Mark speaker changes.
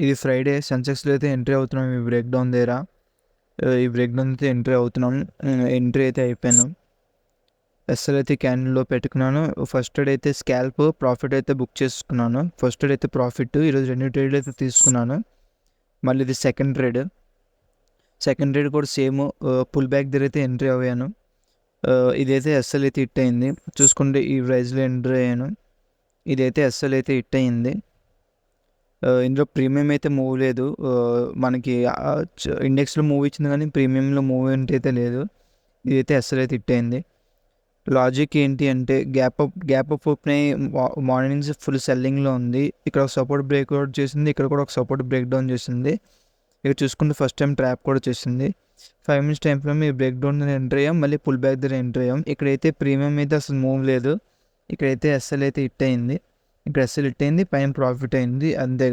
Speaker 1: ఇది ఫ్రైడే సెన్సెక్స్లో అయితే ఎంట్రీ అవుతున్నాం ఈ బ్రేక్ డౌన్ దగ్గర. ఈ బ్రేక్ డౌన్ అయితే ఎంట్రీ అవుతున్నాం. ఎంట్రీ అయితే అయిపోయాను. ఎస్ఎల్ అయితే క్యాన్లో పెట్టుకున్నాను. ఫస్ట్ ట్రేడ్ అయితే స్కాల్ప్ ప్రాఫిట్ అయితే బుక్ చేసుకున్నాను. ఫస్ట్ ట్రేడ్ అయితే ప్రాఫిట్, ఈరోజు 2 ట్రేడ్లు అయితే తీసుకున్నాను. మళ్ళీ ఇది సెకండ్ ట్రేడ్ కూడా సేమ్ పుల్ బ్యాక్ దగ్గర అయితే ఎంట్రీ అయ్యాను. ఇదైతే ఎస్ఎల్ అయితే హిట్ అయింది. చూసుకుంటే ఈ ప్రైస్లో ఎంట్రీ అయ్యాను. ఇదైతే ఎస్ఎల్ అయితే హిట్ అయింది. ఇందులో ప్రీమియం అయితే మూవ్ లేదు. మనకి ఇండెక్స్లో మూవ్ ఇచ్చింది కానీ ప్రీమియంలో మూవ్ అయితే లేదు. ఇదైతే ఎస్ఎల్ అయితే హిట్ అయింది. లాజిక్ ఏంటి అంటే గ్యాప్ అప్ ఓపెన్ అయ్యి మార్నింగ్ నుంచి ఫుల్ సెల్లింగ్లో ఉంది. ఇక్కడ ఒక సపోర్ట్ బ్రేక్అవుట్ చేసింది, ఇక్కడ కూడా ఒక సపోర్ట్ బ్రేక్ డౌన్ చేసింది. ఇక్కడ చూసుకుంటే ఫస్ట్ టైం ట్రాప్ కూడా చేసింది. 5 minutes టైం ఫ్రేమ్ ఈ బ్రేక్ డౌన్ ఎంటర్ అయ్యాం, మళ్ళీ పుల్ బ్యాక్ దగ్గర ఎంటర్ అయ్యాం. ఇక్కడైతే ప్రీమియం అయితే అసలు మూవ్ లేదు. ఇక్కడైతే ఎస్ఎల్ అయితే హిట్ అయింది. ఇక్కడ ఎస్ఎల్ హిట్ అయింది, పైన ప్రాఫిట్ అయింది, అంతే.